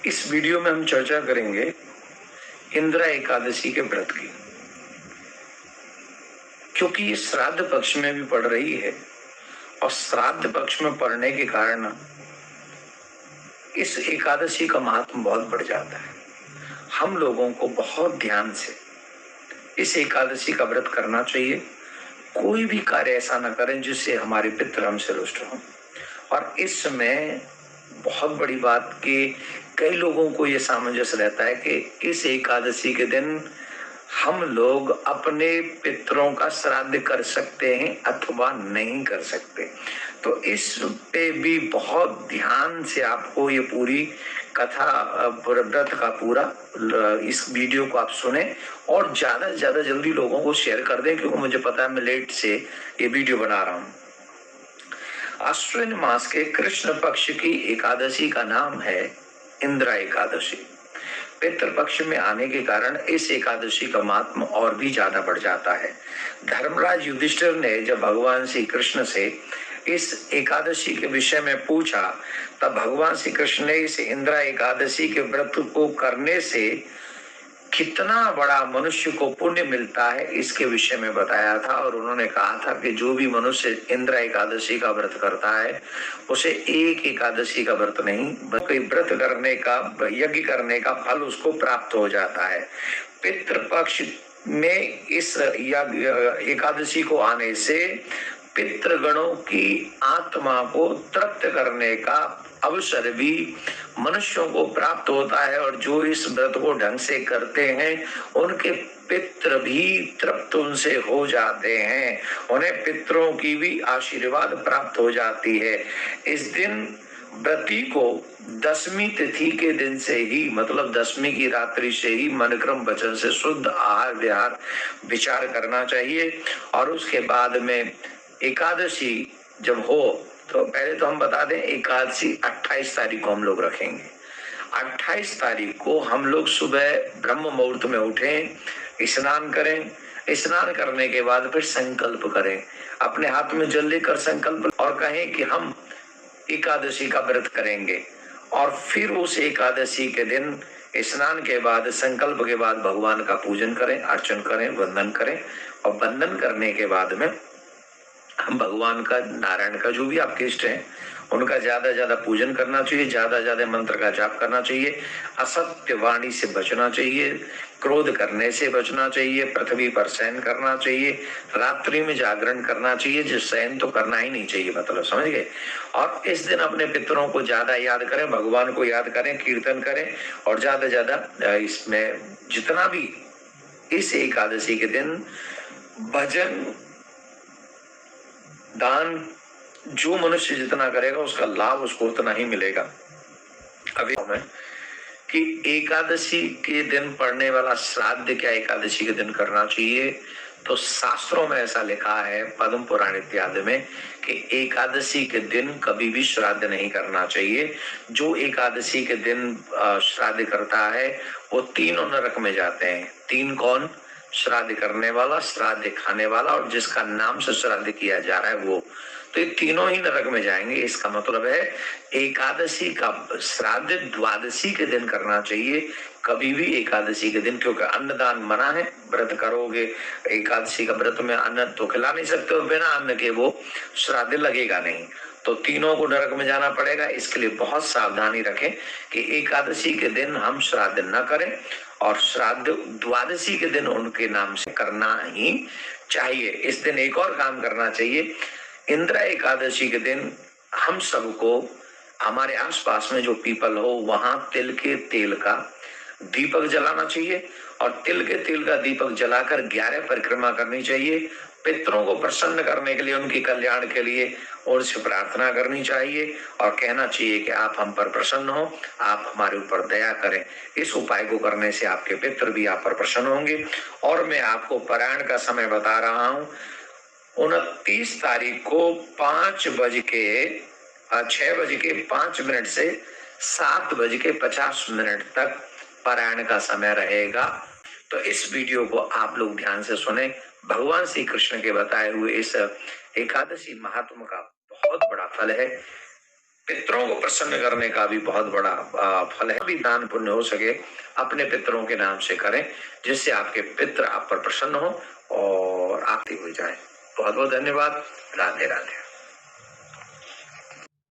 इस वीडियो में हम चर्चा करेंगे इंदिरा एकादशी के व्रत की, क्योंकि ये श्राद्ध पक्ष में भी पड़ रही है और श्राद्ध पक्ष में पड़ने के कारण इस एकादशी का महत्व बहुत बढ़ जाता है। हम लोगों को बहुत ध्यान से इस एकादशी का व्रत करना चाहिए। कोई भी कार्य ऐसा न करें जिससे हमारे पितृ हमसे रुष्ट हों। और इस समय बहुत बड़ी बात कि कई लोगों को ये सामंजस्य रहता है कि इस एकादशी के दिन हम लोग अपने पितरों का श्राद्ध कर सकते हैं अथवा नहीं कर सकते। तो इस पे भी बहुत ध्यान से आपको ये पूरी कथा व्रत का पूरा इस वीडियो को आप सुने और ज्यादा से ज्यादा जल्दी लोगों को शेयर कर दें, क्योंकि मुझे पता है मैं लेट से ये वीडियो बना रहा हूँ। अश्विन मास के कृष्ण पक्ष की एकादशी का नाम है इंदिरा एकादशी। पितृपक्ष में आने के कारण इस एकादशी का महात्म और भी ज्यादा बढ़ जाता है। धर्मराज युधिष्ठिर ने जब भगवान श्री कृष्ण से इस एकादशी के विषय में पूछा, तब भगवान श्री कृष्ण ने इस इंदिरा एकादशी के व्रत को करने से कितना बड़ा मनुष्य को पुण्य मिलता है इसके विषय में बताया था। और उन्होंने कहा था कि जो भी मनुष्य इंदिरा एकादशी का व्रत करता है उसे एक एकादशी का व्रत नहीं बल्कि व्रत करने का, यज्ञ करने का फल उसको प्राप्त हो जाता है। पितृपक्ष में इस एकादशी को आने से पितृगणों की आत्मा को तृप्त करने का अवसर भी मनुष्यों को प्राप्त होता है। और जो इस व्रत को ढंग से करते हैं उनके पितृ भी तृप्त उनसे हो जाते हैं, उन्हें पितरों की भी आशीर्वाद प्राप्त हो जाती है। इस दिन व्रती को दसवीं तिथि के दिन से ही, मतलब दसवीं की रात्रि से ही मनक्रम वचन से शुद्ध आहार विहार विचार करना चाहिए। और उसके बाद में एकादशी जब हो तो पहले तो हम बता दें, एकादशी 28 तारीख को हम लोग रखेंगे। 28 तारीख को हम लोग सुबह ब्रह्म मुहूर्त में उठें, स्नान करें। स्नान करने के बाद फिर संकल्प करें, अपने हाथ में जल लेकर संकल्प और कहें कि हम एकादशी का व्रत करेंगे। और फिर उस एकादशी के दिन स्नान के बाद, संकल्प के बाद भगवान का पूजन करें, अर्चन करें, वंदन करें। और वंदन करने के बाद में हम भगवान का, नारायण का, जो भी आपके इष्ट हैं उनका ज्यादा ज्यादा पूजन करना चाहिए, ज्यादा ज्यादा मंत्र का जाप करना चाहिए, असत्य वाणी से बचना चाहिए, क्रोध करने से बचना चाहिए, पृथ्वी पर शयन करना चाहिए, रात्रि में जागरण करना चाहिए, जो शयन तो करना ही नहीं चाहिए, मतलब समझ गए। और इस दिन अपने पितरों को ज्यादा याद करें, भगवान को याद करें, कीर्तन करें और ज्यादा ज्यादा इसमें जितना भी इस एकादशी के दिन भजन दान जो मनुष्य जितना करेगा उसका लाभ उसको उतना ही मिलेगा। अभी हमें कि एकादशी के दिन पड़ने वाला श्राद्ध क्या एकादशी के दिन करना चाहिए, तो शास्त्रों में ऐसा लिखा है, पद्म पुराण इत्यादि में, कि एकादशी के दिन कभी भी श्राद्ध नहीं करना चाहिए। जो एकादशी के दिन श्राद्ध करता है वो तीनों नरक में जाते हैं। तीन कौन? श्राद्ध करने वाला, श्राद्ध खाने वाला और जिसका नाम से श्राद्ध किया जा रहा है वो। तो ये तीनों ही नरक में जाएंगे। इसका मतलब है एकादशी का श्राद्ध द्वादशी के दिन करना चाहिए, कभी भी एकादशी के दिन, क्योंकि अन्नदान मना है। व्रत करोगे एकादशी का व्रत में अन्न तो खिला नहीं सकते, बिना अन्न के वो श्राद्ध लगेगा नहीं। तो तीनों को नरक में जाना पड़ेगा। इसके लिए बहुत सावधानी रखें कि एकादशी के दिन हम श्राद्ध न करें और श्राद्ध द्वादशी के दिन उनके नाम से करना ही चाहिए। इस दिन एक और काम करना चाहिए। इंदिरा एकादशी के दिन हम सबको हमारे आसपास में जो पीपल हो वहां तिल के तेल का दीपक जलाना चाहिए और तिल के तेल का दीपक जलाकर 11 परिक्रमा करनी चाहिए। पितरों को प्रसन्न करने के लिए, उनके कल्याण के लिए उनसे प्रार्थना करनी चाहिए और कहना चाहिए कि आप हम पर प्रसन्न हो, आप हमारे ऊपर दया करें। इस उपाय को करने से आपके पितर भी आप पर प्रसन्न होंगे। और मैं आपको पारायण का समय बता रहा हूँ, 29 तारीख को 6:05 से 7:50 तक पारायण का समय रहेगा। तो इस वीडियो को आप लोग ध्यान से सुने। भगवान श्री कृष्ण के बताए हुए इस एकादशी महात्म का बहुत बड़ा फल है। पितरों को प्रसन्न करने का भी बहुत बड़ा फल है। भी दान पुण्य हो सके अपने पितरों के नाम से करें, जिससे आपके पितर आप पर प्रसन्न हो और आपकी हो जाए। बहुत बहुत धन्यवाद। राधे राधे।